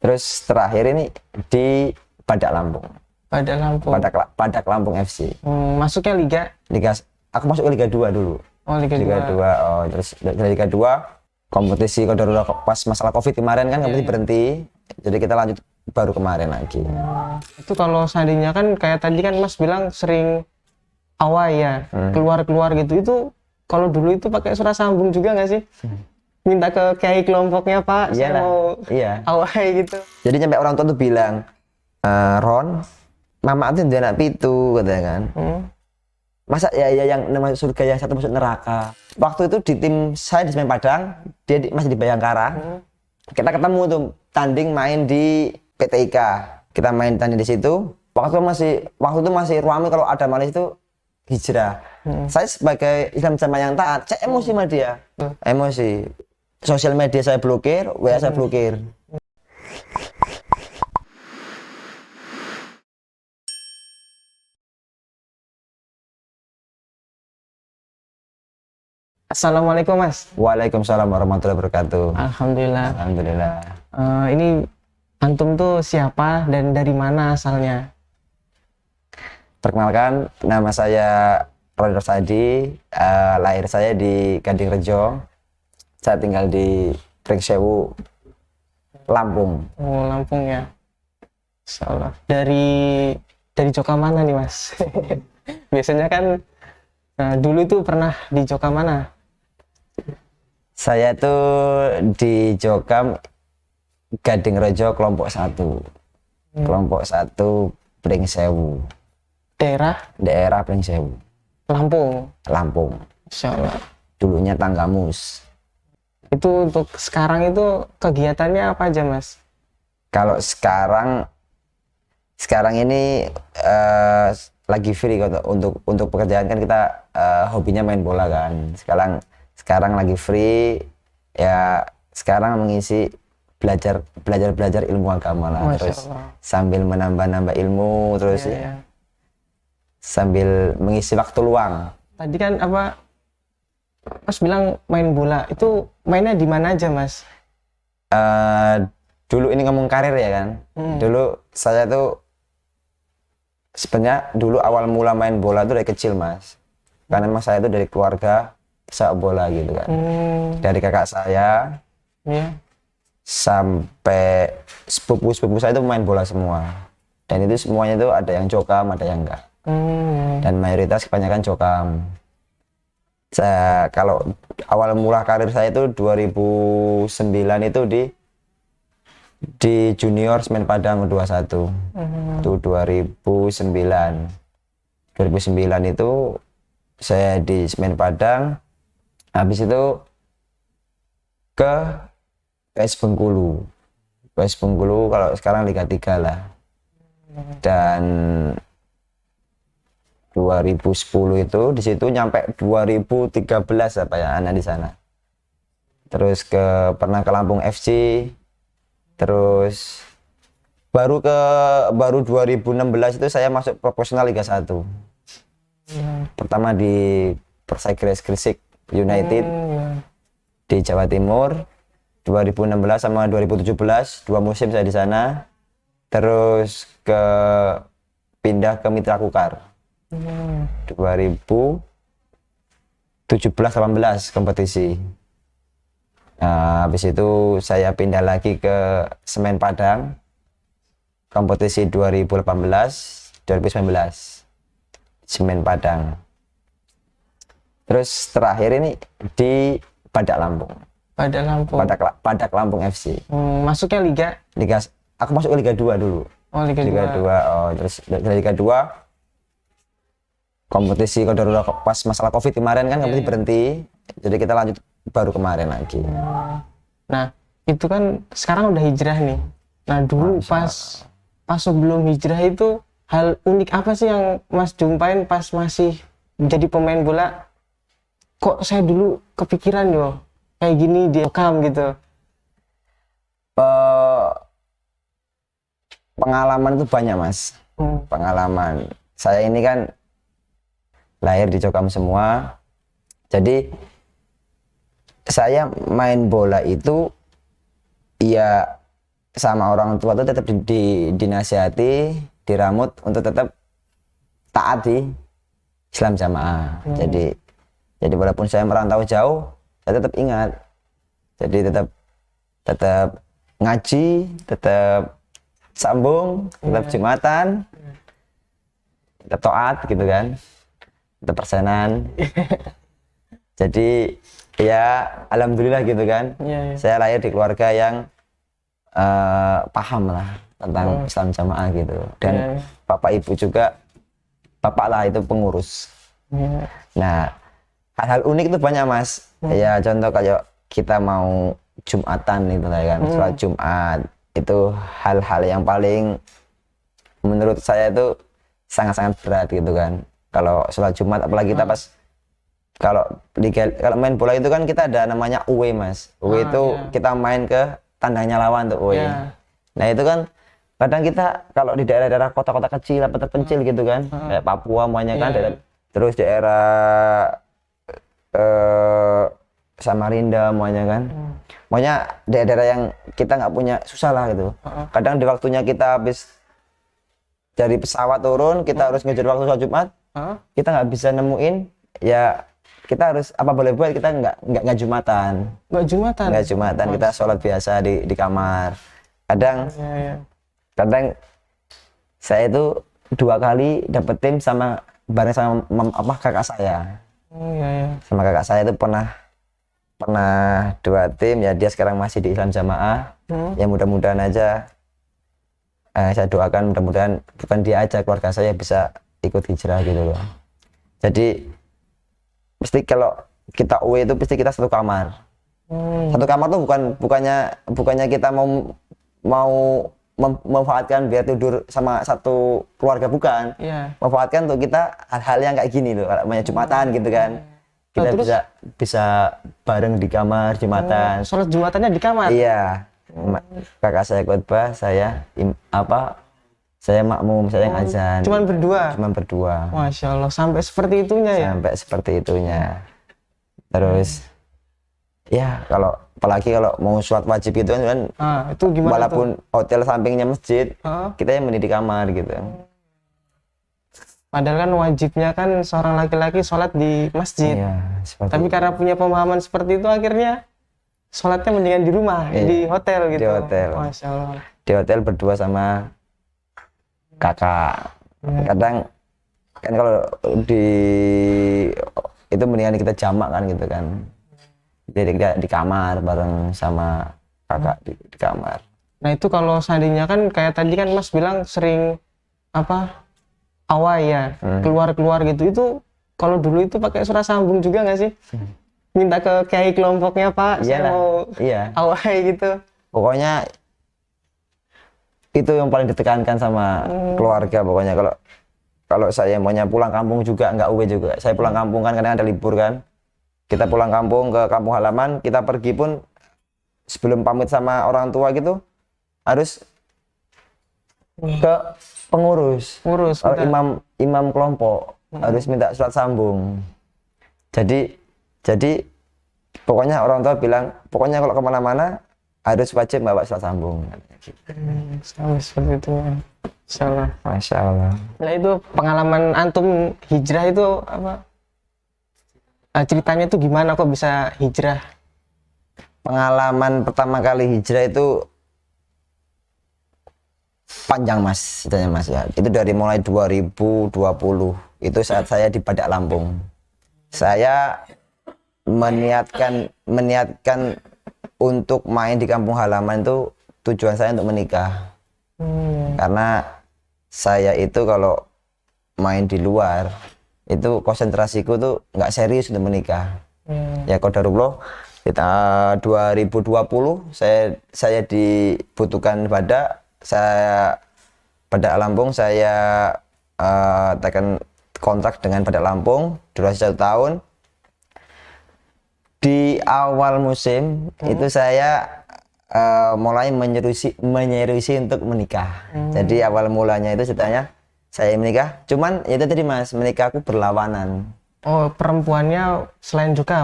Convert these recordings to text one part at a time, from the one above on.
Terus terakhir ini di Badak Lampung. Badak Lampung FC. Masuknya liga? Aku masuk ke Liga 2 dulu. Oh, Liga 2. Oh, terus dari Liga 2 kompetisi kalau udah pas masalah Covid kemarin kan kompetisi berhenti. Jadi kita lanjut baru kemarin lagi. Itu kalau seandainya kan kayak tadi kan Mas bilang sering awai ya, keluar-keluar gitu. Itu kalau dulu itu pakai surat sambung juga nggak sih? Minta ke kiai kelompoknya, Pak, saya mau awai gitu. Jadi nyampe orang tua tuh bilang, Ron, mama tuh dia anak pitu, katanya kan. Masa ya yang namanya surga yang satu masuk neraka. Waktu itu di tim saya di Semen Padang, dia masih di Bayangkara. Kita ketemu tuh tanding main di PTIK. Kita main tanding di situ. Waktu itu masih ruame kalau ada manis itu hijrah. Saya sebagai Islam sama yang taat, saya emosi sama dia. Emosi. Sosial media saya blokir, WA saya blokir. Assalamualaikum, Mas. Waalaikumsalam warahmatullahi wabarakatuh. Alhamdulillah. Alhamdulillah. Ini antum tuh siapa dan dari mana asalnya? Perkenalkan, nama saya Roni Rosadi. Lahir saya di Gadingrejo. Saya tinggal di Pringsewu, Lampung. Oh, Lampung ya. Insyaallah. Dari Joka mana nih, Mas? Biasanya kan dulu itu pernah di Joka mana? Saya tuh di Jokam Gadingrejo kelompok 1. Kelompok 1 Pringsewu. Daerah Pringsewu. Lampung. Insyaallah. Dulunya Tanggamus. Itu untuk sekarang itu kegiatannya apa aja, Mas? Kalau sekarang ini lagi free untuk pekerjaan kan kita hobinya main bola kan. Sekarang lagi free ya, sekarang mengisi belajar ilmu agama lah. Terus sambil menambah ilmu terus sambil mengisi waktu luang. Tadi kan Mas bilang main bola, itu mainnya di mana aja, Mas? Dulu ini ngomong karir ya kan. Dulu saya tuh sebenarnya dulu awal mula main bola tuh dari kecil, Mas. Karena memang saya tuh dari keluarga sepak bola gitu kan. Dari kakak saya sampai sepupu saya itu main bola semua. Dan itu semuanya tuh ada yang Jokam, ada yang enggak. Dan mayoritas kebanyakan Jokam. Kalau awal mula karir saya itu 2009 itu di junior Semen Padang U21. Itu 2009 itu saya di Semen Padang. Habis itu ke PS Bengkulu kalau sekarang Liga 3 lah. Dan 2010 itu di situ nyampe 2013 apa ya anak di sana. Terus pernah ke Lampung FC. Terus baru 2016 itu saya masuk profesional Liga 1. Pertama di Persegres Gresik United di Jawa Timur. 2016 sama 2017 2 musim saya di sana. Terus pindah ke Mitra Kukar. 2017-18 kompetisi. Nah, habis itu saya pindah lagi ke Semen Padang, kompetisi 2018-2019 Semen Padang. Terus terakhir ini di Badak Lampung. Badak Lampung FC. Masuknya liga? Aku masuk ke Liga 2 dulu. Oh, Liga 2. Oh, terus dari Liga 2 kompetisi kalau udah pas masalah Covid kemarin kan kompetisi berhenti. Jadi kita lanjut baru kemarin lagi. Nah, itu kan sekarang udah hijrah nih. Nah, dulu pas sebelum hijrah itu hal unik apa sih yang Mas jumpain pas masih jadi pemain bola? Kok saya dulu kepikiran yo kayak gini di Jokam gitu. Pengalaman itu banyak, Mas. Pengalaman. Saya ini kan lahir di Jokam semua. Jadi saya main bola itu ya sama orang tua tuh tetap dinasihati, diramut untuk tetap taat di Islam jamaah. Jadi walaupun saya merantau jauh, saya tetap ingat. Jadi tetap ngaji, tetap sambung, tetap Jumatan, tetap taat gitu kan, tetap persenan. Jadi ya alhamdulillah gitu kan. Saya lahir di keluarga yang paham lah tentang Islam jamaah gitu. Dan bapak ibu juga, bapak lah itu pengurus. Nah, hal-hal unik itu banyak mas. Ya contoh kayak kita mau Jumatan itu lah kan, sholat Jumat itu hal-hal yang paling menurut saya itu sangat-sangat berat gitu kan. Kalau sholat Jumat apalagi kita pas kalau main bola itu kan kita ada namanya away mas. Away itu kita main ke tandangnya lawan tuh away. Nah itu kan kadang kita kalau di daerah-daerah kota-kota kecil apa terpencil gitu kan, kayak Papua semuanya kan, terus daerah Samarinda semuanya kan, pokoknya daerah-daerah yang kita nggak punya susah lah gitu. Kadang di waktunya kita habis dari pesawat turun, kita harus ngejar waktu sholat Jumat, kita nggak bisa nemuin, ya kita harus apa boleh buat, kita nggak Jumatan. Nggak Jumatan, kita sholat biasa di kamar. Kadang saya itu 2 kali dapet tim bareng sama kakak saya. Sama kakak saya itu pernah 2 tim, ya dia sekarang masih di Islam jamaah. Ya mudah-mudahan aja saya doakan mudah-mudahan bukan dia aja, keluarga saya bisa ikut hijrah gitu loh. Jadi pasti kalau kita away itu pasti kita satu kamar. Satu kamar tuh bukannya kita mau memanfaatkan biar tidur sama satu keluarga, bukan. Memanfaatkan untuk kita hal-hal yang kayak gini loh, namanya Jumatan gitu kan. Kita bisa bareng di kamar Jumatan. Sholat Jumatannya di kamar? Iya. Kakak saya khotbah, saya makmum, saya yang azan. Cuman berdua? Masya Allah, sampai seperti itunya ya? Sampai seperti itunya. Terus ya apalagi kalau mau sholat wajib gitu kan, itu gimana walaupun hotel sampingnya masjid, kita yang mandi di kamar gitu. Padahal kan wajibnya kan seorang laki-laki sholat di masjid. Tapi karena punya pemahaman seperti itu, akhirnya sholatnya mendingan di rumah, di hotel gitu. Di hotel. Masya Allah. Di hotel berdua sama kakak. Kadang kan kalau itu mendingan kita jamak kan gitu kan. Jadi kita di kamar bareng sama kakak di kamar. Nah itu kalau seandainya kan kayak tadi kan Mas bilang sering awai ya, keluar gitu, itu kalau dulu itu pakai surat sambung juga nggak sih? Minta ke kiai kelompoknya, Pak, saya mau awai gitu. Pokoknya itu yang paling ditekankan sama keluarga. Pokoknya kalau saya maunya pulang kampung juga nggak uwe juga. Saya pulang kampung kan kadang ada libur kan. Kita pulang kampung ke kampung halaman, kita pergi pun sebelum pamit sama orang tua gitu harus ke pengurus. Kalau imam kelompok harus minta surat sambung. Jadi pokoknya orang tua bilang, pokoknya kalau kemana-mana harus wajib bawa surat sambung. Sama seperti itu. Masya Allah. Nah itu pengalaman antum hijrah itu apa? Ceritanya itu gimana kok bisa hijrah? Pengalaman pertama kali hijrah itu panjang mas, ceritanya mas ya. Itu dari mulai 2020, itu saat saya di Badak Lampung. Saya meniatkan untuk main di kampung halaman itu tujuan saya untuk menikah. Karena saya itu kalau main di luar itu konsentrasiku tuh nggak serius untuk menikah. Ya qadarullah kita 2020 saya dibutuhkan Badak Lampung, saya tekan kontrak dengan Badak Lampung durasi 1 tahun. Di awal musim itu saya mulai menyerusi untuk menikah. Jadi awal mulanya itu ceritanya saya menikah, cuman itu tadi mas, menikah aku berlawanan. Oh, perempuannya selain Jokam?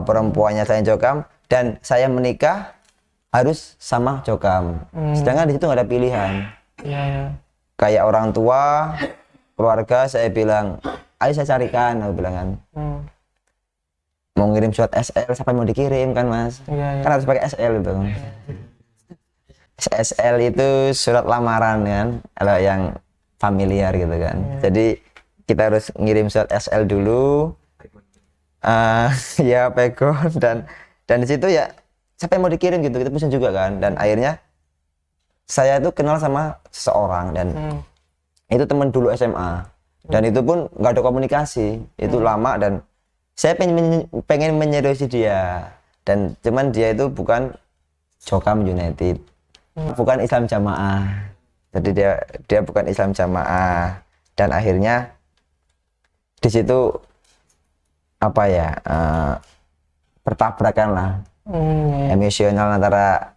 Perempuannya selain Jokam, dan saya menikah harus sama Jokam. Sedangkan di situ nggak ada pilihan. Iya, iya. Kayak orang tua, keluarga, saya bilang, ayo saya carikan, aku bilang kan. Mau ngirim surat SL, siapa yang mau dikirim kan mas? Iya, iya. Kan harus pakai SL itu. SL itu surat lamaran kan, kalau yang familiar gitu kan. Jadi kita harus ngirim surat SL dulu, ya pegon dan di situ ya siapa yang mau dikirim gitu, kita pusing juga kan. Dan akhirnya saya itu kenal sama seseorang dan itu teman dulu SMA dan itu pun nggak ada komunikasi, itu lama dan saya pengen menyeriusi dia dan cuman dia itu bukan Jokam United, bukan Islam Jamaah, jadi dia bukan Islam Jamaah dan akhirnya di situ apa ya bertabrakan lah emosional antara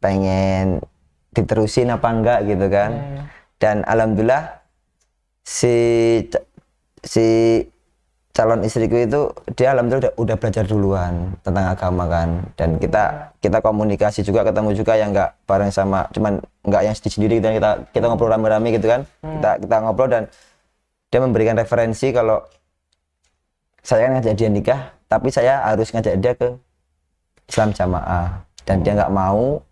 pengen diterusin apa enggak gitu kan. Dan alhamdulillah si calon istriku itu dia alhamdulillah udah belajar duluan tentang agama kan, dan kita komunikasi juga, ketemu juga yang enggak bareng sama, cuman enggak yang sendiri gitu, kita ngobrol rame-rame gitu kan. Kita ngobrol dan dia memberikan referensi kalau saya kan ngajak dia nikah tapi saya harus ngajak dia ke Islam Jamaah dan dia nggak mau,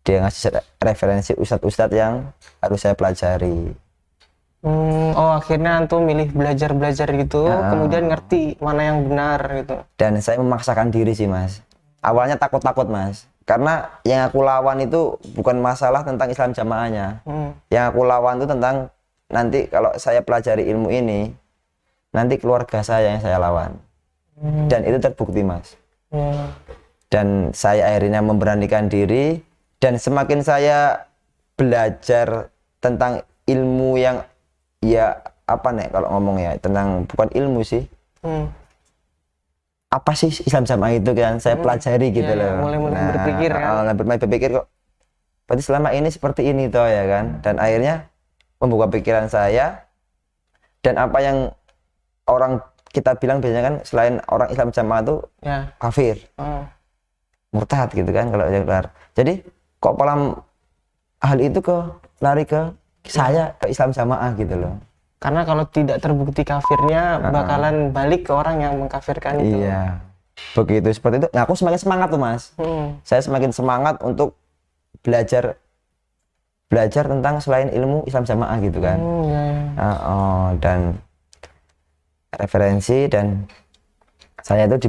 dia ngasih referensi ustadz-ustadz yang harus saya pelajari. Oh akhirnya antum milih belajar gitu, kemudian ngerti mana yang benar gitu. Dan saya memaksakan diri sih mas. Awalnya takut mas, karena yang aku lawan itu bukan masalah tentang Islam Jamaahnya. Yang aku lawan itu tentang nanti kalau saya pelajari ilmu ini, nanti keluarga saya yang saya lawan. Dan itu terbukti mas. Dan saya akhirnya memberanikan diri, dan semakin saya belajar tentang ilmu yang ya apa nih kalau ngomong ya tentang bukan ilmu sih, apa sih Islam Jamaah itu kan saya pelajari gitu loh. Mulai berpikir kan. Mulai berpikir kok berarti selama ini seperti ini toh ya kan. Dan akhirnya membuka pikiran saya, dan apa yang orang kita bilang biasanya kan selain orang Islam Jamaah itu kafir, murtad gitu kan kalau yang keluar. Jadi kok pola hal itu lari ke saya ke Islam Jamaah gitu loh. Karena kalau tidak terbukti kafirnya bakalan balik ke orang yang mengkafirkan itu. Iya. Begitu seperti itu. Nah, aku semakin semangat tuh mas. Saya semakin semangat untuk belajar tentang selain ilmu Islam Jamaah gitu kan. Dan referensi, dan saya itu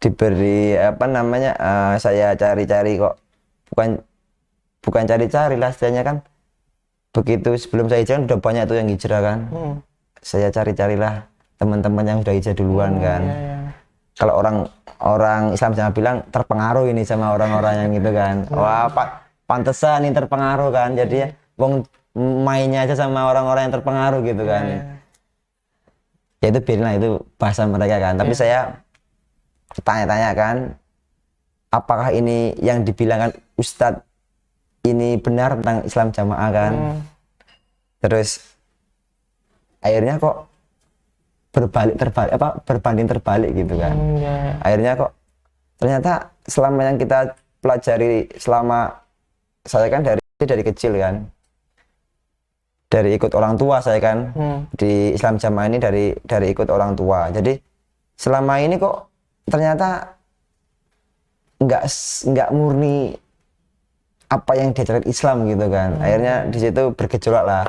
diberi apa namanya, saya cari-cari kok, bukan cari-cari lah istilahnya kan. Begitu sebelum saya hijrah udah banyak tuh yang hijrah kan. Saya cari-carilah teman-teman yang udah hijrah duluan kan. Kalau orang Islam jangan bilang terpengaruh ini sama orang-orang yang gitu kan. Wah pantesan ini terpengaruh kan. Jadi ya wong mainnya aja sama orang-orang yang terpengaruh gitu kan. Ya itu biarinlah, itu bahasa mereka kan. Tapi saya tanya-tanya kan, apakah ini yang dibilangkan Ustadz ini benar tentang Islam Jamaah kan. Terus akhirnya kok berbanding terbalik gitu kan. Akhirnya kok ternyata selama yang kita pelajari, selama saya kan dari kecil kan, dari ikut orang tua saya kan, di Islam Jamaah ini dari ikut orang tua. Jadi selama ini kok ternyata nggak murni apa yang diajarkan Islam gitu kan. Akhirnya di situ bergejolak lah.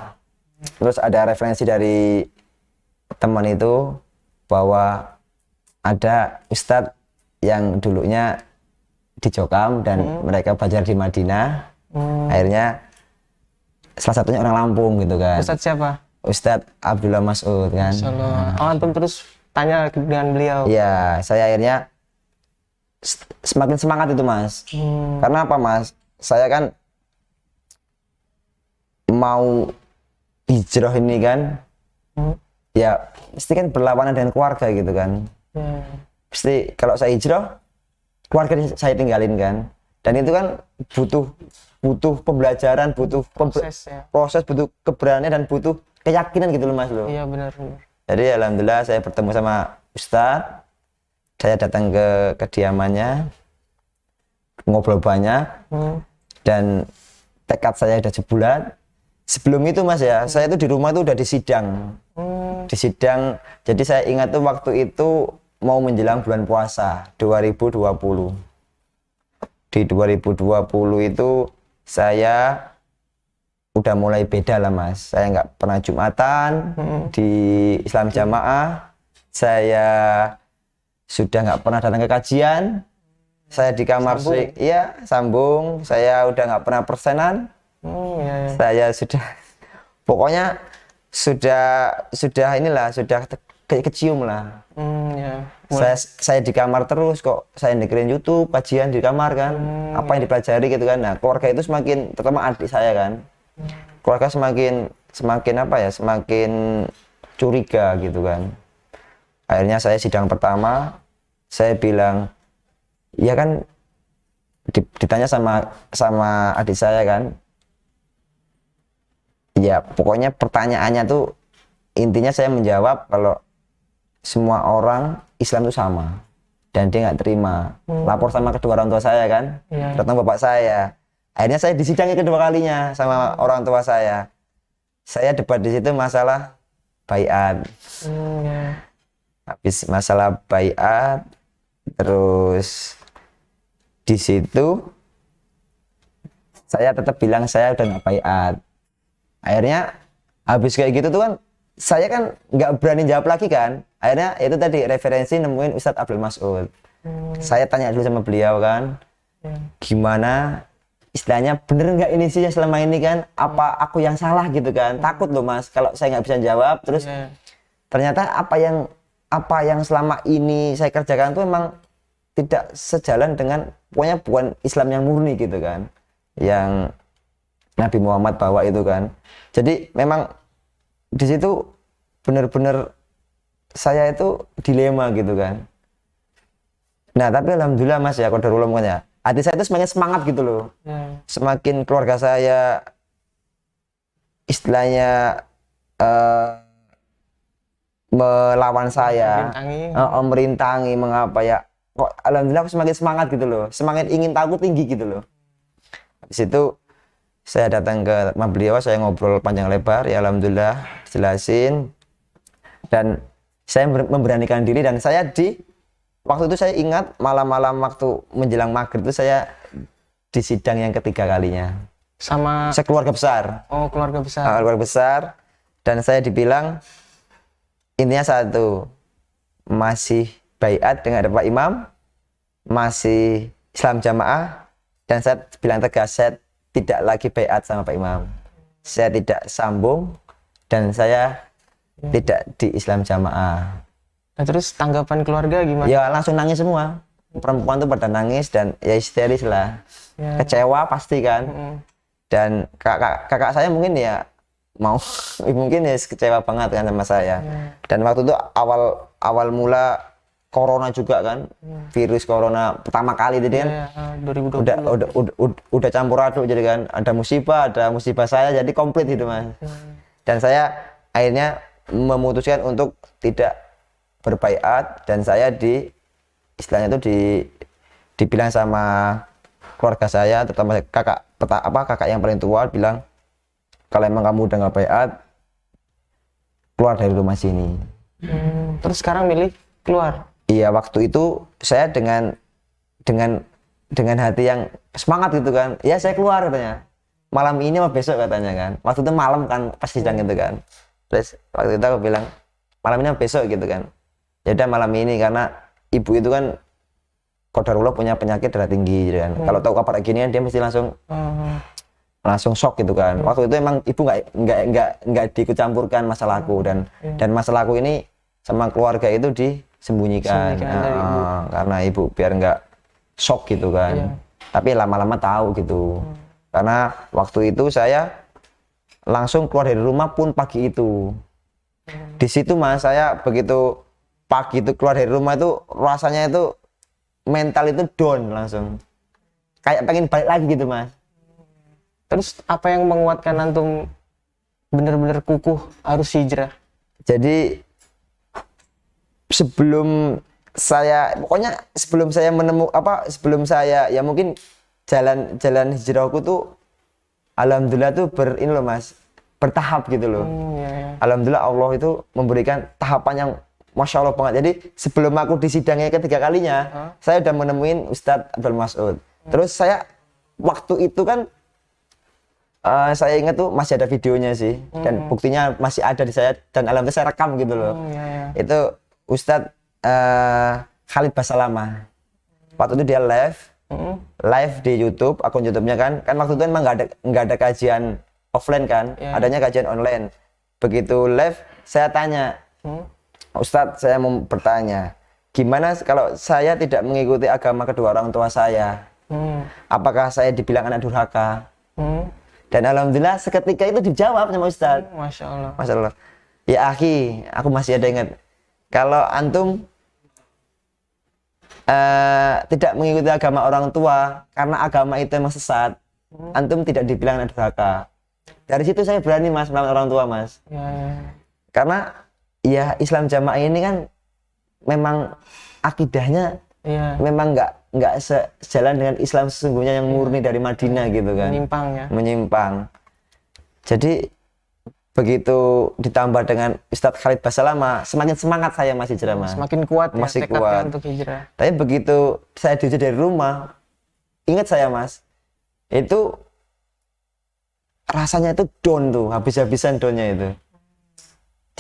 Terus ada referensi dari teman itu bahwa ada ustadz yang dulunya di Jokam dan mereka belajar di Madinah. Akhirnya salah satunya orang Lampung gitu kan. Ustadz siapa? Ustadz Abdullah Mas'ud kan. Oh antum terus tanya dengan beliau? Iya, saya akhirnya semakin semangat itu mas. Karena apa mas? Saya kan mau hijrah ini kan, ya pasti kan berlawanan dengan keluarga gitu kan. Pasti kalau saya hijrah, keluarga saya tinggalin kan. Dan itu kan butuh pembelajaran, butuh proses, butuh keberanian dan butuh keyakinan gitu loh mas loh. Iya benar. Jadi alhamdulillah saya bertemu sama Ustadz, saya datang ke kediamannya. ngobrol banyak, dan tekad saya udah sebulan. Sebelum itu Mas ya, saya tuh di rumah tuh udah disidang. Disidang, jadi saya ingat tuh waktu itu mau menjelang bulan puasa 2020. Di 2020 itu saya udah mulai beda lah Mas. Saya nggak pernah Jumatan di Islam Jamaah. Saya sudah nggak pernah datang ke kajian. Saya di kamar sambung. Saya udah nggak pernah persenan. Saya sudah, pokoknya sudah inilah, sudah kayak kecium lah. Saya di kamar terus kok. Saya dengerin YouTube, kajian di kamar kan. Apa yang dipelajari gitu kan. Nah, keluarga itu semakin, terutama adik saya kan. Keluarga semakin apa ya? Semakin curiga gitu kan. Akhirnya saya sidang pertama, saya bilang, ya kan ditanya sama adik saya kan. Ya, pokoknya pertanyaannya tuh intinya saya menjawab kalau semua orang Islam itu sama dan dia nggak terima. Lapor sama kedua orang tua saya kan, datang bapak saya. Akhirnya saya disidangin kedua kalinya sama orang tua saya. Saya debat di situ masalah baiat. Habis masalah baiat, terus di situ saya tetap bilang saya udah nggak baiat. Akhirnya habis kayak gitu tuh kan saya kan nggak berani jawab lagi kan. Akhirnya itu tadi referensi nemuin Ustadz Abdul Mas'ud. Saya tanya dulu sama beliau kan, gimana istilahnya, bener nggak ini sih selama ini kan, apa aku yang salah gitu kan. Takut loh Mas kalau saya nggak bisa jawab, terus ternyata apa yang selama ini saya kerjakan tuh emang tidak sejalan dengan, pokoknya bukan Islam yang murni gitu kan, yang Nabi Muhammad bawa itu kan. Jadi memang di situ benar-benar saya itu dilema gitu kan. Nah tapi alhamdulillah Mas ya, qadarullah pokoknya hati saya itu semakin semangat gitu loh. Semakin keluarga saya istilahnya melawan saya, merintangi mengapa ya, kok alhamdulillah aku semakin semangat gitu loh, semakin ingin tahu tinggi gitu loh. Habis itu saya datang ke rumah beliau, saya ngobrol panjang lebar, ya alhamdulillah jelasin, dan saya memberanikan diri. Dan saya waktu itu saya ingat malam-malam waktu menjelang maghrib itu saya di sidang yang ketiga kalinya sama sekeluarga besar. Oh, keluarga besar. Keluarga besar, dan saya dibilang intinya satu, masih baiat dengan Pak Imam, masih Islam Jamaah, dan saya bilang tegas, saya tidak lagi baiat sama Pak Imam, saya tidak sambung, dan saya tidak di Islam Jamaah. Nah, terus tanggapan keluarga gimana? Ya langsung nangis semua, perempuan tuh pada nangis dan ya histeris lah, kecewa pasti kan. Dan kakak saya mungkin ya mungkin ya kecewa banget kan sama saya. Dan waktu itu awal mula corona juga kan, virus corona pertama kali jadi kan, 2020. Udah campur aduk, jadi kan ada musibah saya, jadi komplit gitu Mas. Dan saya akhirnya memutuskan untuk tidak berbaiat, dan saya istilahnya itu dibilang sama keluarga saya, terutama kakak yang paling tua, bilang kalau emang kamu udah nggak baiat, keluar dari rumah sini. Terus sekarang milih keluar? Iya, waktu itu saya dengan hati yang semangat gitu kan, ya saya keluar katanya, malam ini atau besok katanya kan. Waktu itu malam kan pas sidang gitu kan. Terus waktu itu aku bilang malam ini atau besok gitu kan. Ya udah malam ini, karena ibu itu kan qadarullah punya penyakit darah tinggi gitu kan. Kalau tahu kabar gini dia mesti langsung shock gitu kan. Waktu itu emang ibu nggak diikut campurkan masalahku, dan masalahku ini sama keluarga itu disembunyikan karena ibu biar nggak shock gitu kan. Tapi lama-lama tahu gitu. Karena waktu itu saya langsung keluar dari rumah pun pagi itu. Di situ Mas, saya begitu pagi itu keluar dari rumah itu rasanya itu mental itu down langsung. Kayak pengen balik lagi gitu Mas. Terus apa yang menguatkan antum benar-benar kukuh harus hijrah? Jadi sebelum saya ya mungkin jalan hijrahku tuh alhamdulillah tuh ini loh mas, bertahap gitu loh. Alhamdulillah Allah itu memberikan tahapan yang Masya Allah banget. Jadi sebelum aku di sidangnya ketiga kalinya, saya udah menemuin Ustadz Abdul Mas'ud. Terus saya waktu itu kan saya ingat tuh masih ada videonya sih, dan buktinya masih ada di saya, dan alhamdulillah saya rekam gitu loh. Itu Ustadz Khalid Basalamah. Waktu itu dia live di YouTube, akun YouTube-nya kan waktu itu emang nggak ada kajian offline kan, adanya kajian online. Begitu live, saya tanya, Ustadz, saya mau bertanya, gimana kalau saya tidak mengikuti agama kedua orang tua saya? Apakah saya dibilang anak durhaka? Dan alhamdulillah seketika itu dijawab sama Ustadz. Masya Allah. Masya Allah. Ya akhi, aku masih ada ingat. Kalau antum tidak mengikuti agama orang tua karena agama itu emang sesat, antum tidak dibilang anak durhaka. Dari situ saya berani mas melawan orang tua mas. Karena ya Islam Jamaah ini kan memang akidahnya memang nggak sejalan dengan Islam sesungguhnya yang murni dari Madinah gitu kan. Menyimpang. Jadi begitu ditambah dengan Ustadz Khalid Basalamah, semakin semangat saya masih hijrah mas. Semakin kuat masih ya tekadnya untuk hijrah. Tapi begitu saya diusir dari rumah, ingat saya mas, itu rasanya itu down tuh, habis-habisan downnya itu.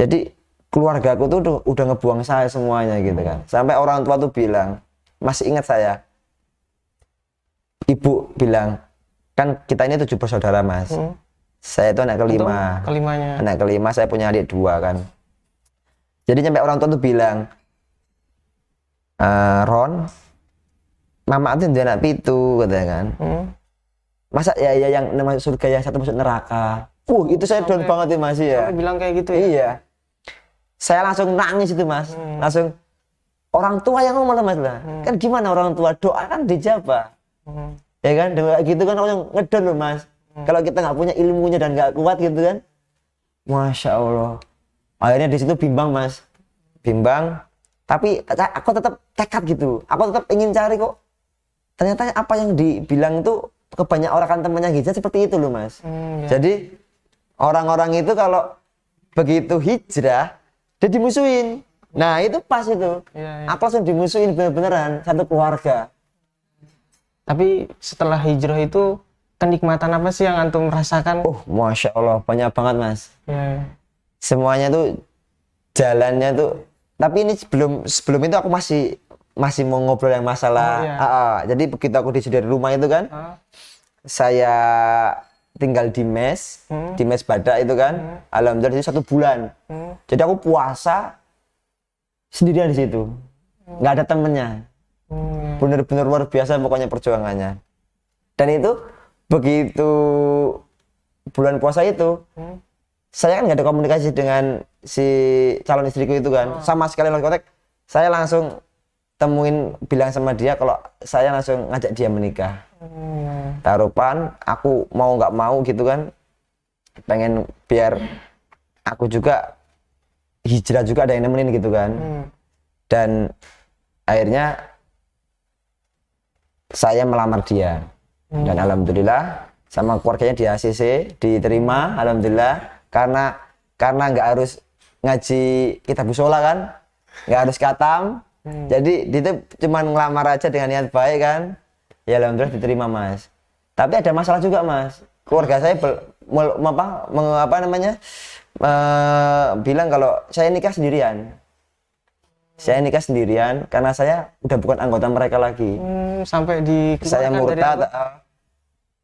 Jadi keluarga aku tuh udah ngebuang saya semuanya gitu kan. Sampai orang tua tuh bilang, masih ingat saya, ibu bilang, kan kita ini 7 bersaudara mas. Saya itu anak kelima. Anak kelima, saya punya adik 2 kan. Jadi sampai orang tua tuh bilang, Ron, mama itu dia anak pitu katanya kan. Masa ya yang namanya surga yang satu masuk neraka. Itu saya down banget ya mas ya. Bilang kayak gitu ya? Iya. Saya langsung nangis itu mas, langsung orang tua yang ngomong mas lah, kan gimana orang tua, doa kan dijabah, ya kan, doa gitu kan orang ngedon loh mas, kalau kita nggak punya ilmunya dan nggak kuat gitu kan, masya Allah, akhirnya di situ bimbang mas, tapi aku tetap tekad gitu, aku tetap ingin cari kok, ternyata apa yang dibilang itu kebanyakan orang kan temannya hijrah seperti itu loh mas, jadi orang-orang itu kalau begitu hijrah dia dimusuhin. Nah itu pas itu. Aku langsung dimusuhin beneran satu keluarga. Tapi setelah hijrah itu kenikmatan apa sih yang antum rasakan? Masya Allah banyak banget mas. Semuanya tuh jalannya tuh. Tapi ini sebelum itu aku masih mau ngobrol yang masalah. Jadi begitu aku dari rumah itu kan, saya tinggal di mes Badak itu kan, alhamdulillah itu 1 bulan. Jadi aku puasa sendirian di situ, nggak ada temennya, bener-bener luar biasa pokoknya perjuangannya. Dan itu begitu bulan puasa itu, saya kan nggak ada komunikasi dengan si calon istriku itu kan, sama sekali langsung kontak. Saya langsung bilang sama dia kalau saya langsung ngajak dia menikah. Taruhan aku mau nggak mau gitu kan, pengen biar aku juga hijrah juga ada yang nemenin gitu kan. Dan akhirnya saya melamar dia, dan alhamdulillah sama keluarganya di ACC diterima alhamdulillah, karena nggak harus ngaji kitab sholat kan, nggak harus khatam. Jadi dia cuma ngelamar aja dengan niat baik kan, ya alhamdulillah diterima mas. Tapi ada masalah juga mas, keluarga saya bilang kalau saya nikah sendirian. Saya nikah sendirian karena saya udah bukan anggota mereka lagi. Sampai saya murtad.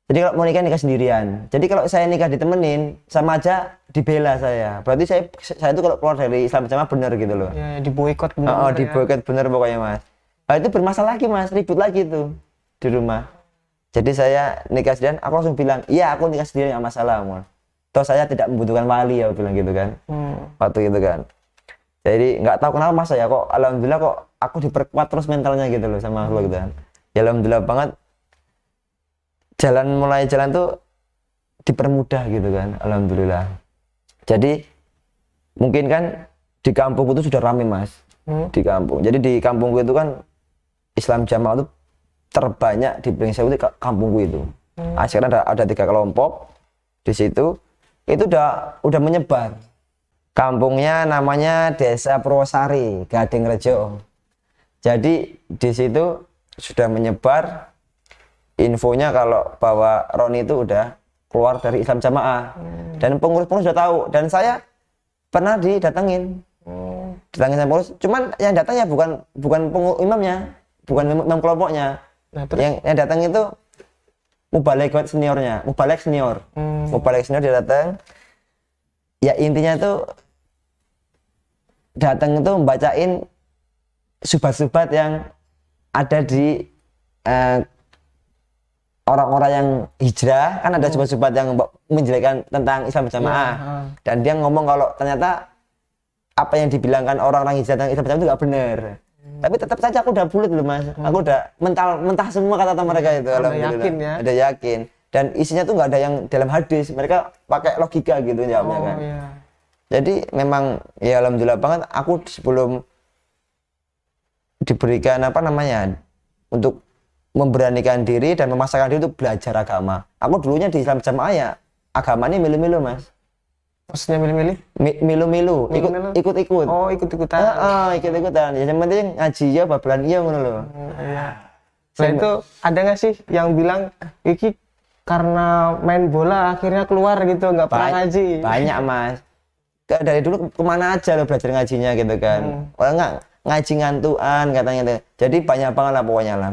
Jadi kalau mau nikah sendirian. Jadi kalau saya nikah ditemenin, sama aja dibela saya. Berarti saya itu kalau keluar dari Islam Jamaah bener gitu loh. Ya, diboikot bener. Diboikot bener pokoknya mas. Itu bermasalah lagi mas, ribut lagi tuh di rumah. Jadi saya nikah sendirian, aku langsung bilang, iya aku nikah sendirian nggak masalah mal. Toh saya tidak membutuhkan wali, ya bilang gitu kan. Waktu itu kan. Jadi nggak tahu kenapa mas ya kok, alhamdulillah kok aku diperkuat terus mentalnya gitu loh sama Allah gitu kan. Ya alhamdulillah banget. Mulai jalan tuh dipermudah gitu kan, alhamdulillah. Jadi mungkin kan di kampungku itu sudah ramai mas, di kampung. Jadi di kampungku itu kan Islam Jamaah itu terbanyak di Brengsek itu kampungku itu. Akhirnya ada 3 kelompok di situ. Itu udah menyebar. Kampungnya namanya Desa Purwosari, Gading Rejo. Jadi di situ sudah menyebar infonya kalau bahwa Roni itu udah keluar dari Islam Jamaah. Dan pengurus-pengurus sudah tahu. Dan saya pernah didatengin. Datangin sama pengurus. Cuman yang datang ya bukan imamnya, bukan imam kelompoknya. Nah, terus? Yang datang itu mubalek seniornya, mubalek senior. Mubalek senior dia datang. Ya intinya itu datang itu membacain subat-subat yang ada di orang-orang yang hijrah, kan ada subat-subat yang menjelekkan tentang Islam Jamaah. Dan dia ngomong kalau ternyata apa yang dibilangkan orang-orang hijrah tentang Islam Jamaah itu nggak benar. Tapi tetap saja aku udah bulat loh mas, aku udah mentah semua kata-kata mereka itu. Alhamdulillah. Yakin ya? Ada yakin. Dan isinya tuh nggak ada yang dalam hadis, mereka pakai logika gitu jawabnya kan. Iya. Jadi memang ya alhamdulillah banget aku sebelum diberikan untuk memberanikan diri dan memasakkan diri untuk belajar agama. Aku dulunya di Islam Jamaah ya agamanya milu-milu mas. Maksudnya milih-milih? Milu-milu, ikut-ikut. Oh ikut-ikutan. Ikut-ikutan. Ya yang penting ngaji ya babelan iya ngono lho. Iya. Nah itu ada nggak sih yang bilang iki karena main bola akhirnya keluar gitu nggak pernah ngaji? Banyak mas. Dari dulu kemana aja lo belajar ngajinya gitu kan. Orang nggak ngaji ngantuan katanya tuh. Jadi banyak banget lah pokoknya lah.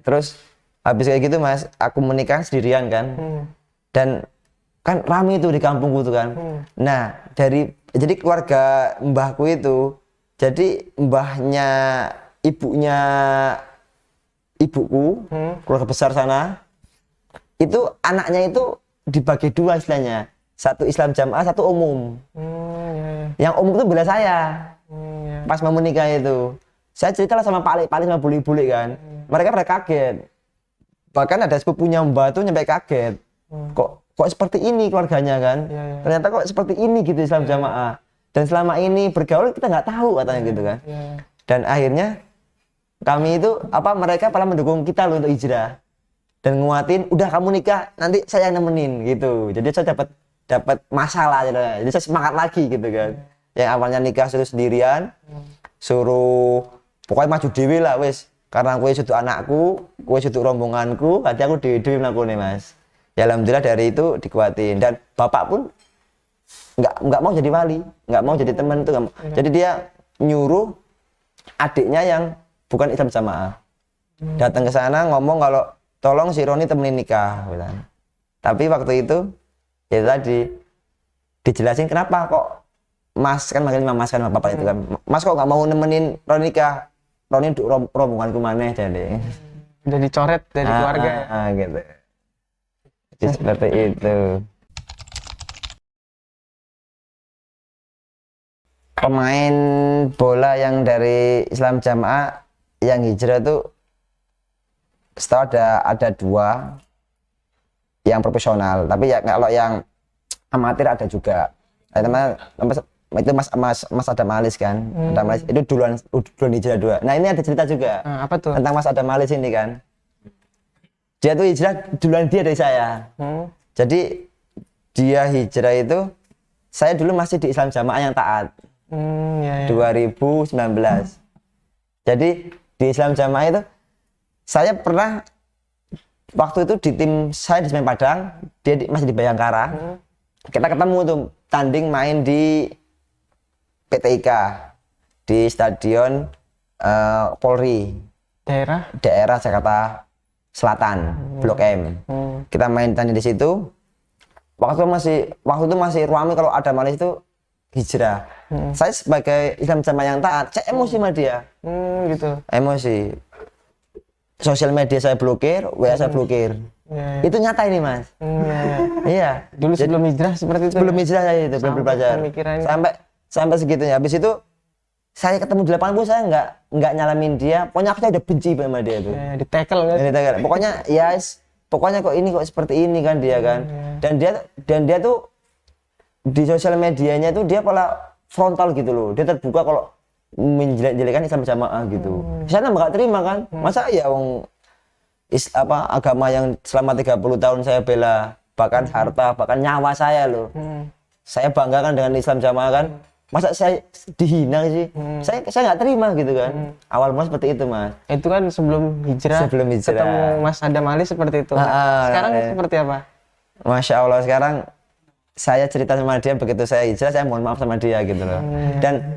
Terus habis kayak gitu mas, aku menikah sendirian kan. Dan kan rame itu di kampungku tuh kan. Nah jadi keluarga mbahku itu, jadi mbahnya ibunya ibuku, keluarga besar sana, itu anaknya itu dibagi 2 istilahnya. Satu Islam Jamaah, satu umum. Yang umum itu bela saya. Pas mau menikah itu, saya cerita lah sama Pak Ali sama bule-bule kan. Mereka pada kaget. Bahkan ada sepupunya mbak tuh nyampe kaget. Kok seperti ini keluarganya kan? Ternyata kok seperti ini gitu Islam Jamaah. Dan selama ini bergaul kita nggak tahu katanya gitu kan. Dan akhirnya kami itu mereka malah mendukung kita loh untuk hijrah dan nguatin. Udah kamu nikah, nanti saya yang nemenin gitu. Jadi saya dapat masalah gitu. Jadi saya semangat lagi gitu kan. Yang awalnya nikah suruh sendirian, suruh pokoknya maju dewi lah wis. Karena kue sudah anakku, kue sudah rombonganku, hati aku dewi melakukan mas. Ya alhamdulillah dari itu dikuatin. Dan bapak pun nggak mau jadi wali, nggak mau jadi teman itu. Jadi dia nyuruh adiknya yang bukan Islam Jamaah datang ke sana ngomong kalau tolong si Roni temenin nikah. Tapi waktu itu ya tadi dijelasin kenapa kok mas kan manggil mas kan bapak itu kan, mas kok nggak mau nemenin Roni nikah, Roni rombonganku maneh jadi udah dicoret dari keluarga gitu. Jadi seperti itu. Pemain bola yang dari Islam Jamaah yang hijrah tuh setahu ada 2 yang profesional, tapi ya kalau yang amatir ada juga. Itu Mas Adam Alis kan. Adam Alis itu duluan hijrah 2. Nah ini ada cerita juga. Apa tuh? Tentang Mas Adam Alis ini kan. Dia tuh hijrah duluan dia dari saya. Jadi dia hijrah itu saya dulu masih di Islam Jamaah yang taat. 2019. Jadi di Islam Jamaah itu saya pernah waktu itu di tim saya di Semen Padang, dia masih di Bayangkara. Kita ketemu tuh tanding main di PTIK di Stadion Polri. Daerah Jakarta Selatan, Blok M. Kita main tanding di situ. Waktu itu masih ramai kalau ada Malaysia itu hijrah. Saya sebagai Islam Jamaah yang taat, saya emosi sama dia. Gitu. Emosi. Sosial media saya blokir, WA saya blokir. Itu nyata ini mas. Iya. Dulu sebelum hijrah seperti itu. Sebelum hijrah saya itu belum belajar. Sampai segitunya. Habis itu saya ketemu di lapangan pun saya nggak nyalamin dia. Pokoknya aku udah benci sama dia itu. Di tackle kan. Pokoknya kok ini kok seperti ini kan dia kan. Dan dia tuh di sosial medianya tuh dia malah frontal gitu loh. Dia terbuka kalau menjelek-jelekan Islam Jamaah gitu. Saya nggak terima kan. Masa ya agama yang selama 30 tahun saya bela, bahkan harta, bahkan nyawa saya loh. Saya banggakan dengan Islam Jamaah kan. Masa saya dihina sih? Saya nggak terima gitu kan. Awal mulai seperti itu, Mas. Itu kan sebelum hijrah. Ketemu Mas Adam Ali seperti itu. Sekarang seperti apa? Masya Allah, sekarang saya cerita sama dia begitu saya hijrah, saya mohon maaf sama dia gitu loh.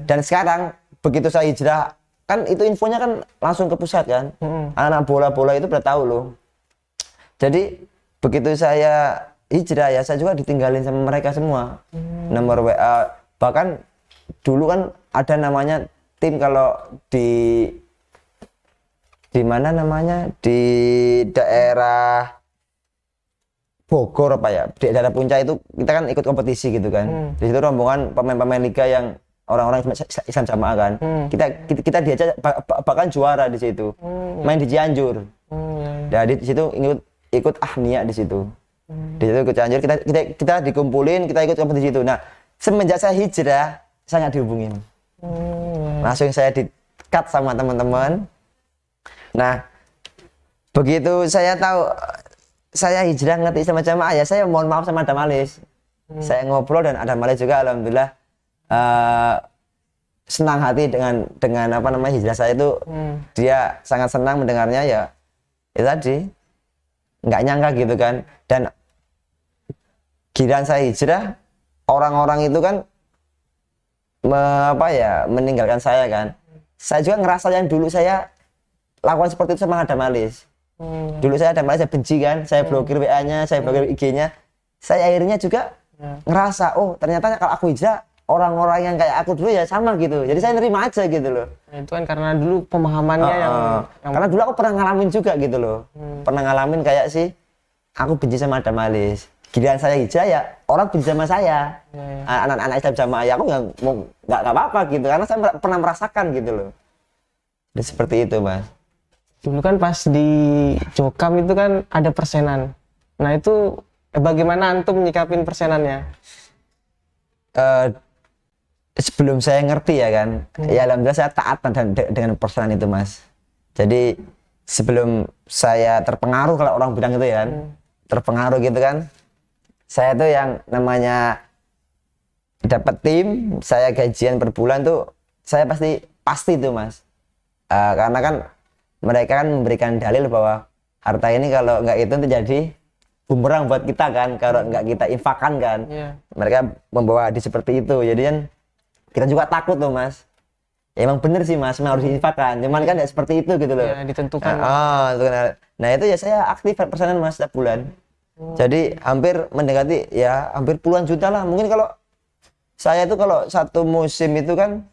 Dan sekarang begitu saya hijrah, kan itu infonya kan langsung ke pusat kan. Anak bola-bola itu udah tahu loh. Jadi begitu saya hijrah ya, saya juga ditinggalin sama mereka semua. Nomor WA, bahkan dulu kan ada namanya tim kalau di mana namanya, di daerah Bogor apa ya, di daerah Puncak itu kita kan ikut kompetisi gitu kan. Di situ rombongan pemain-pemain liga yang orang-orang Islam Jamaah kan. Kita diajak bahkan juara di situ. Main di Cianjur. Jadi di situ ikut ahniya di situ. Di situ ikut Cianjur, kita dikumpulin, kita ikut kompetisi itu. Nah, semenjak saya hijrah, saya nggak dihubungin. Langsung saya di-cut sama teman-teman. Nah, begitu saya tahu saya hijrah ngerti Islam Jamaah ya, saya mohon maaf sama Adam Alis. Saya ngobrol dan Adam Alis juga alhamdulillah senang hati dengan apa namanya hijrah saya itu. Dia sangat senang mendengarnya ya. Itu tadi nggak nyangka gitu kan. Dan giliran saya hijrah, orang-orang itu kan meninggalkan saya kan. Saya juga ngerasa yang dulu saya lakukan seperti itu sama Adam Alis. Dulu saya Adam Alis saya benci kan, saya blokir WA-nya, saya blokir IG-nya. Saya akhirnya juga ngerasa, oh ternyata kalau aku hijrah, orang-orang yang kayak aku dulu ya sama gitu. Jadi saya nerima aja gitu loh. Itu kan karena dulu pemahamannya yang karena dulu aku pernah ngalamin juga gitu loh. Pernah ngalamin kayak sih, aku benci sama Adam Alis. Giliran saya hijrah ya orang benci sama saya. Anak-anak Islam Jamaah ya aku nggak apa-apa gitu, karena saya pernah merasakan gitu loh. Jadi seperti itu, Mas. Dulu kan pas di Jokam itu kan ada persenan. Nah itu bagaimana antum menyikapin persenannya? Sebelum saya ngerti ya kan, ya alhamdulillah saya taat dengan persenan itu, Mas. Jadi sebelum saya terpengaruh, kalau orang bilang gitu ya kan, terpengaruh gitu kan, saya tuh yang namanya dapat tim, saya gajian per bulan tuh saya pasti tuh, Mas. Karena kan mereka kan memberikan dalil bahwa harta ini kalau nggak itu jadi bumerang buat kita kan, kalau nggak kita infakkan kan. Mereka membawa hadis seperti itu, jadi kan kita juga takut loh, Mas. Ya, emang bener sih, Mas, memang harus diinfakkan, cuman kan nggak seperti itu gitu loh. Ya, ditentukan. Nah itu ya saya aktif persenan, Mas, setiap bulan. Jadi hampir mendekati ya hampir puluhan juta lah. Mungkin kalau saya itu kalau satu musim itu kan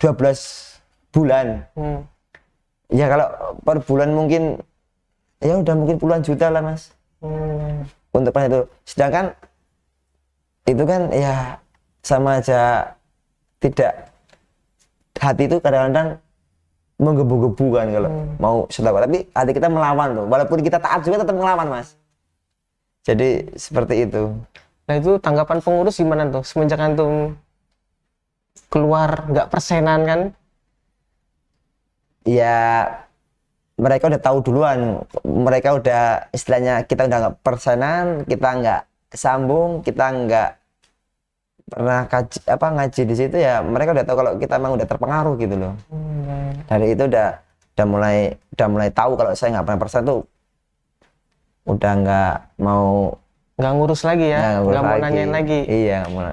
12 bulan. Ya kalau per bulan mungkin ya udah mungkin puluhan juta lah, Mas. Untuk pas itu. Sedangkan itu kan ya sama aja tidak, hati itu kadang-kadang menggebu-gebu kan kalau mau sedekah, tapi hati kita melawan loh. Walaupun kita taat juga tetap melawan, Mas. Jadi seperti itu. Nah itu tanggapan pengurus gimana tuh semenjak antum keluar nggak persenan kan? Ya mereka udah tahu duluan, mereka udah istilahnya kita udah nggak persenan, kita nggak sambung, kita nggak pernah ngaji di situ ya, mereka udah tahu kalau kita emang udah terpengaruh gitu loh. Dari itu udah mulai tahu kalau saya nggak pernah persen tuh udah nggak ngurus lagi ya, nggak mau nanyain lagi. Iya, nggak mau.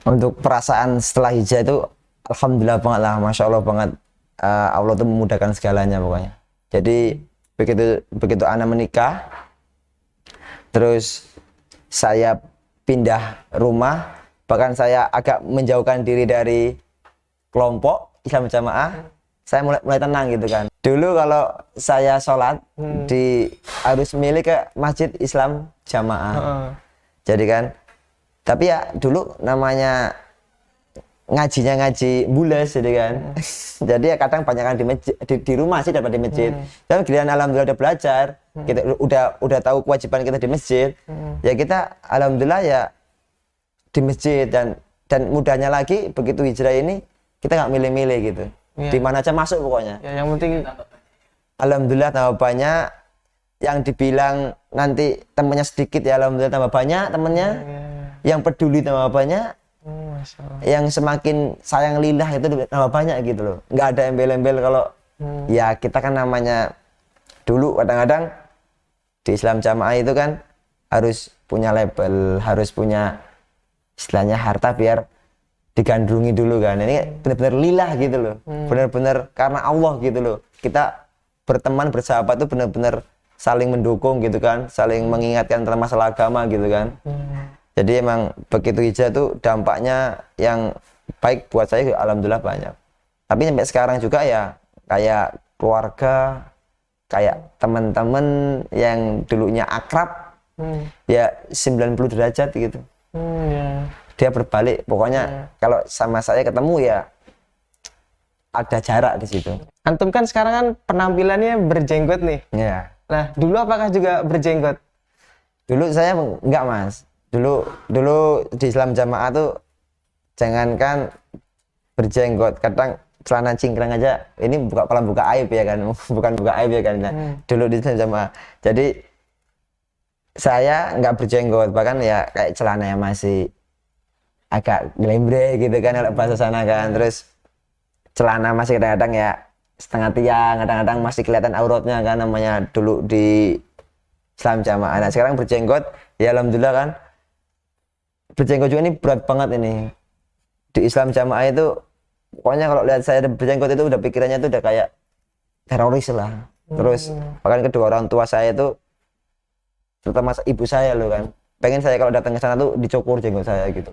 Untuk perasaan setelah hijrah itu alhamdulillah banget lah, masya Allah banget. Allah tuh memudahkan segalanya pokoknya. Jadi begitu anak menikah, terus saya pindah rumah, bahkan saya agak menjauhkan diri dari kelompok Islam Jamaah, saya mulai tenang gitu kan. Dulu kalau saya sholat harus milih ke Masjid Islam Jamaah. Jadi kan, tapi ya dulu namanya ngajinya ngaji bules jadi kan. Jadi ya kadang banyak di masjid, di rumah sih daripada di masjid. Tapi giliran alhamdulillah udah belajar, kita udah tahu kewajiban kita di masjid. Ya kita alhamdulillah ya di masjid, dan mudahnya lagi begitu hijrah ini kita nggak milih-milih gitu. Di mana aja masuk pokoknya. Ya, yang penting Alhamdulillah tambah banyak. Yang dibilang nanti temennya sedikit ya alhamdulillah tambah banyak temennya. Yang peduli tambah banyak. Masya Allah. Yang semakin sayang lillah itu tambah banyak gitu loh. Nggak ada embel-embel kalau ya kita kan namanya dulu kadang-kadang di Islam Jamaah itu kan harus punya label, harus punya istilahnya harta biar digandrungi dulu kan. Ini benar-benar lillah gitu loh. Benar-benar karena Allah gitu loh. Kita berteman, bersahabat tuh benar-benar saling mendukung gitu kan, saling mengingatkan tentang masalah agama gitu kan. Jadi emang begitu hijrah tuh dampaknya yang baik buat saya alhamdulillah banyak. Tapi sampai sekarang juga ya kayak keluarga, kayak teman-teman yang dulunya akrab ya 90 derajat gitu. Dia berbalik, pokoknya kalau sama saya ketemu ya ada jarak di situ. Antum kan sekarang kan penampilannya berjenggot nih. Ya. Nah, dulu apakah juga berjenggot? Dulu saya enggak mas. Dulu di Islam Jamaah tuh jangankan berjenggot, kadang celana cingkrang aja ini buka aib ya kan, bukan buka aib ya kan. Nah, dulu di Islam Jamaah. Jadi saya enggak berjenggot, bahkan ya kayak celana yang masih agak glembre gitu kan kalau bahasa sana kan. Terus celana masih kadang-kadang ya setengah tiang, kadang-kadang masih kelihatan auratnya kan, namanya dulu di Islam Jamaah. Nah sekarang berjenggot ya alhamdulillah kan. Berjenggot juga ini berat banget ini di Islam Jamaah itu. Pokoknya kalau lihat saya berjenggot itu udah pikirannya itu udah kayak teroris lah. Terus bahkan kedua orang tua saya itu, terutama ibu saya loh kan, pengen saya kalau datang ke sana tuh dicukur jenggot saya gitu.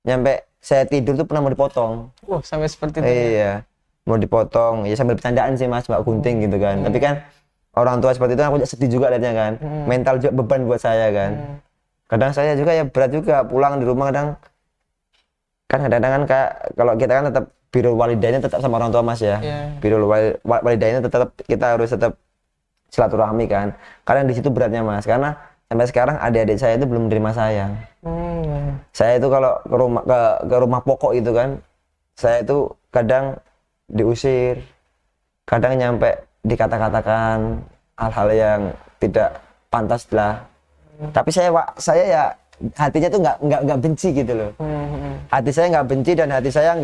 Nyampe saya tidur tuh pernah mau dipotong. Sampai seperti itu. Iya, mau dipotong. Ya sambil bercandaan sih mas, mbak gunting gitu kan. Tapi kan orang tua seperti itu aku sedih juga lihatnya kan. Mental juga beban buat saya kan. Kadang saya juga ya berat juga pulang di rumah kadang kan kalau kita kan tetap birrul walidainnya tetap sama orang tua mas ya. Birrul walidainnya tetap kita harus tetap silaturahmi kan. Kadang di situ beratnya mas, karena sampai sekarang adik-adik saya itu belum menerima saya. Saya itu kalau ke rumah pokok itu kan, saya itu kadang diusir, kadang nyampe dikata-katakan hal-hal yang tidak pantas lah. Tapi saya ya hatinya tuh nggak benci gitu loh. Hati saya nggak benci dan hati saya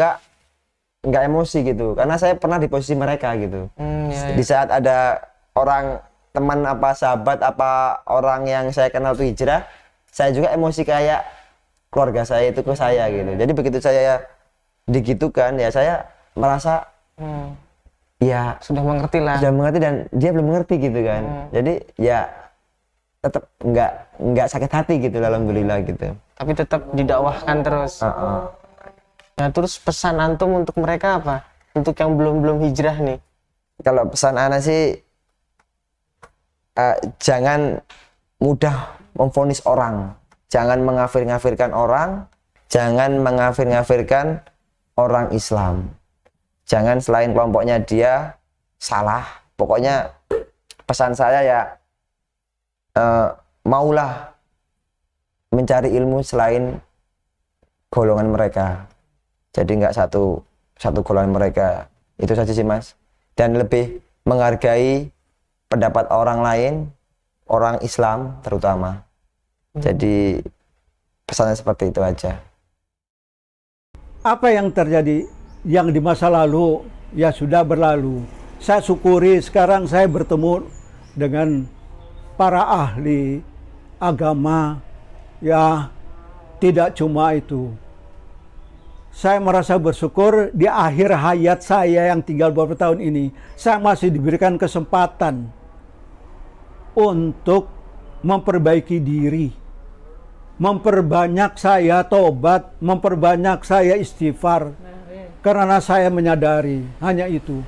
nggak emosi gitu, karena saya pernah di posisi mereka gitu. Di saat ada orang teman apa sahabat apa orang yang saya kenal tuh hijrah, saya juga emosi kayak keluarga saya itu ke saya gitu. Jadi begitu saya digitukan ya saya merasa ya sudah mengerti lah. Sudah mengerti dan dia belum mengerti gitu kan. Jadi ya tetap nggak sakit hati gitu alhamdulillah gitu. Tapi tetap didakwahkan terus. Nah terus pesan antum untuk mereka apa? Untuk yang belum hijrah nih. Kalau pesan ana sih jangan mudah memvonis orang, jangan mengafir-ngafirkan orang, jangan mengafir-ngafirkan orang Islam, jangan selain kelompoknya dia salah. Pokoknya pesan saya ya maulah mencari ilmu selain golongan mereka, jadi nggak satu golongan mereka. Itu saja sih mas, dan lebih menghargai pendapat orang lain, orang Islam terutama. Jadi pesannya seperti itu aja. Apa yang terjadi yang di masa lalu ya sudah berlalu. Saya syukuri sekarang saya bertemu dengan para ahli agama. Ya tidak cuma itu. Saya merasa bersyukur di akhir hayat saya yang tinggal beberapa tahun ini, saya masih diberikan kesempatan untuk memperbaiki diri, memperbanyak saya tobat, memperbanyak saya istighfar, karena saya menyadari hanya itu.